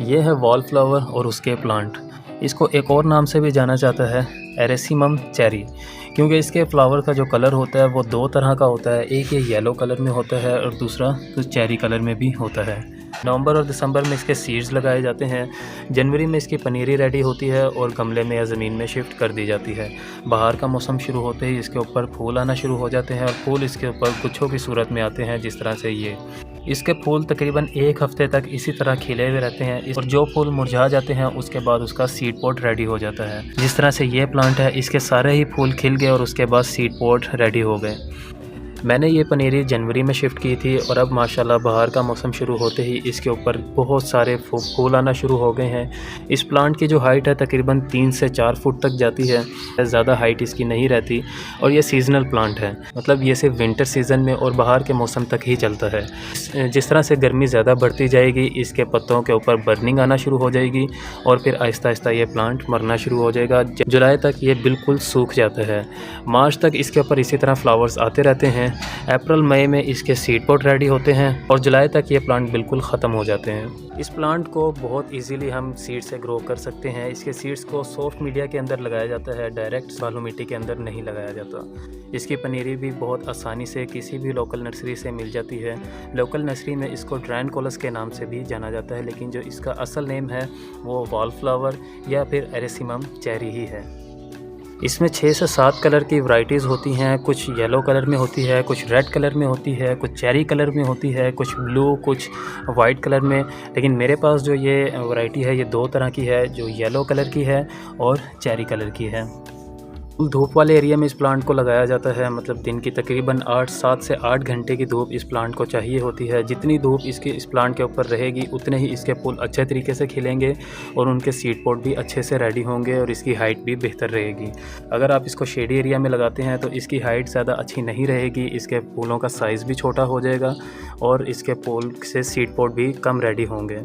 ये है wall flower और उसके प्लांट। इसको एक और नाम से भी जाना जाता है एरेसिमम चेरी, क्योंकि इसके फ्लावर का जो कलर होता है वो दो तरह का होता है। एक ये येलो कलर में होता है और दूसरा तो चेरी कलर में भी होता है। नवंबर और दिसंबर में इसके सीड्स लगाए जाते हैं। जनवरी में इसकी पनीरी रेडी होती है और गमले में या ज़मीन में शिफ्ट कर दी जाती है। बाहर का मौसम शुरू होते ही इसके ऊपर फूल आना शुरू हो जाते हैं और फूल इसके ऊपर गुच्छों की सूरत में आते हैं, जिस तरह से ये। इसके फूल तकरीबन एक हफ्ते तक इसी तरह खिले हुए रहते हैं और जो फूल मुरझा जाते हैं उसके बाद उसका सीड पॉट रेडी हो जाता है। जिस तरह से ये प्लांट है, इसके सारे ही फूल खिल गए और उसके बाद सीड पॉट रेडी हो गए। मैंने ये पनीरी जनवरी में शिफ्ट की थी और अब माशाल्लाह बाहर का मौसम शुरू होते ही इसके ऊपर बहुत सारे फूल आना शुरू हो गए हैं। इस प्लांट की जो हाइट है तकरीबन 3 से 4 फुट तक जाती है, ज़्यादा हाइट इसकी नहीं रहती और ये सीज़नल प्लांट है, मतलब ये सिर्फ विंटर सीज़न में और बाहर के मौसम तक ही चलता है। जिस तरह से गर्मी ज़्यादा बढ़ती जाएगी इसके पत्तों के ऊपर बर्निंग आना शुरू हो जाएगी और फिर आहिस्ता आहिस्ता ये प्लांट मरना शुरू हो जाएगा। जुलाई तक ये बिल्कुल सूख जाता है। मार्च तक इसके ऊपर इसी तरह फ्लावर्स आते रहते हैं। अप्रैल मई में इसके सीड पॉट रेडी होते हैं और जुलाई तक ये प्लांट बिल्कुल ख़त्म हो जाते हैं। इस प्लांट को बहुत इजीली हम सीड से ग्रो कर सकते हैं। इसके सीड्स को सॉफ्ट मीडिया के अंदर लगाया जाता है, डायरेक्ट बालू मिट्टी के अंदर नहीं लगाया जाता। इसकी पनीरी भी बहुत आसानी से किसी भी लोकल नर्सरी से मिल जाती है। लोकल नर्सरी में इसको ड्रैनकोलस के नाम से भी जाना जाता है, लेकिन जो इसका असल नेम है वो वॉल फ्लावर या फिर एरेसिमम चेरी ही है। इसमें 6 से 7 कलर की वैरायटीज़ होती हैं। कुछ येलो कलर में होती है, कुछ रेड कलर में होती है, कुछ चेरी कलर में होती है, कुछ ब्लू, कुछ वाइट कलर में। लेकिन मेरे पास जो ये वैरायटी है ये 2 तरह की है, जो येलो कलर की है और चेरी कलर की है। धूप वाले एरिया में इस प्लांट को लगाया जाता है, मतलब दिन की तकरीबन 7 से 8 घंटे की धूप इस प्लांट को चाहिए होती है। जितनी धूप इस प्लांट के ऊपर रहेगी उतने ही इसके फूल अच्छे तरीके से खिलेंगे और उनके सीड पॉट भी अच्छे से रेडी होंगे और इसकी हाइट भी बेहतर रहेगी। अगर आप इसको शेडी एरिया में लगाते हैं तो इसकी हाइट ज़्यादा अच्छी नहीं रहेगी, इसके फूलों का साइज़ भी छोटा हो जाएगा और इसके फूल से सीड पॉट भी कम रेडी होंगे।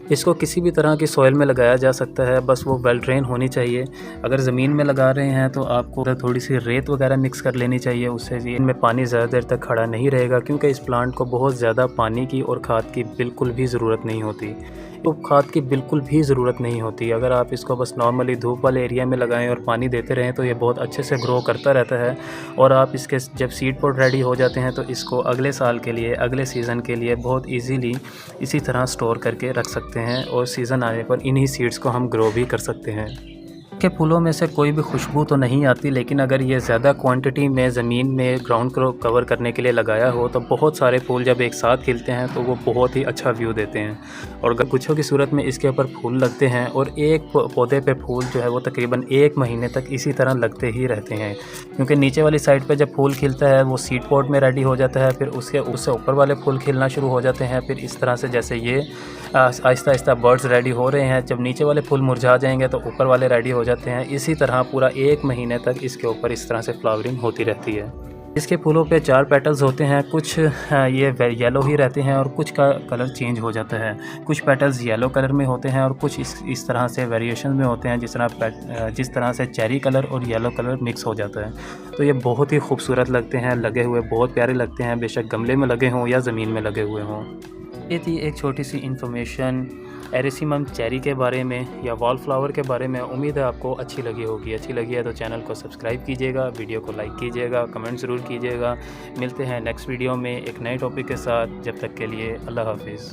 इसको किसी भी तरह की सॉइल में लगाया जा सकता है, बस वो वेल ड्रेन होनी चाहिए। अगर ज़मीन में लगा रहे हैं तो आपको थोड़ी सी रेत वगैरह मिक्स कर लेनी चाहिए, उससे इनमें पानी ज़्यादा देर तक खड़ा नहीं रहेगा, क्योंकि इस प्लांट को बहुत ज़्यादा पानी की और खाद की बिल्कुल भी ज़रूरत नहीं होती। तो खाद की बिल्कुल भी ज़रूरत नहीं होती। अगर आप इसको बस नॉर्मली धूप वाले एरिया में लगाएं और पानी देते रहें तो ये बहुत अच्छे से ग्रो करता रहता है। और आप इसके जब सीड पॉट रेडी हो जाते हैं तो इसको अगले साल के लिए, अगले सीज़न के लिए बहुत इजीली इसी तरह स्टोर करके रख सकते हैं और सीज़न आने पर इन्हीं सीड्स को हम ग्रो भी कर सकते हैं। के फूलों में से कोई भी खुशबू तो नहीं आती, लेकिन अगर ये ज़्यादा क्वांटिटी में ज़मीन में ग्राउंड को कवर करने के लिए लगाया हो तो बहुत सारे फूल जब एक साथ खिलते हैं तो वो बहुत ही अच्छा व्यू देते हैं। और गुच्छों की सूरत में इसके ऊपर फूल लगते हैं और एक पौधे पे फूल जो है वो तकरीबन 1 महीने तक इसी तरह लगते ही रहते हैं, क्योंकि नीचे वाली साइड पर जब फूल खिलता है वो सीड पॉट में रेडी हो जाता है, फिर उससे ऊपर वाले फूल खिलना शुरू हो जाते हैं। फिर इस तरह से जैसे ये आहिस्ता आहिस्ता बर्ड्स रेडी हो रहे हैं, जब नीचे वाले फूल मुरझा जाएंगे तो ऊपर वाले रेडी हो जाते हैं। इसी तरह पूरा 1 महीने तक इसके ऊपर इस तरह से फ्लावरिंग होती रहती है। इसके फूलों पे 4 पेटल्स होते हैं, कुछ ये येलो ही रहते हैं और कुछ का कलर चेंज हो जाता है। कुछ पेटल्स येलो कलर में होते हैं और कुछ इस तरह से वेरिएशन में होते हैं, जिस तरह से चेरी कलर और येलो कलर मिक्स हो जाता है। तो ये बहुत ही खूबसूरत लगते हैं, लगे हुए बहुत प्यारे लगते हैं, बेशक गमले में लगे हों या ज़मीन में लगे हुए हों। ये थी एक छोटी सी इन्फॉर्मेशन एरेसिमम चेरी के बारे में या वॉल फ्लावर के बारे में। उम्मीद है आपको अच्छी लगी होगी। अच्छी लगी है तो चैनल को सब्सक्राइब कीजिएगा, वीडियो को लाइक कीजिएगा, कमेंट ज़रूर कीजिएगा। मिलते हैं नेक्स्ट वीडियो में एक नए टॉपिक के साथ। जब तक के लिए अल्लाह हाफिज़।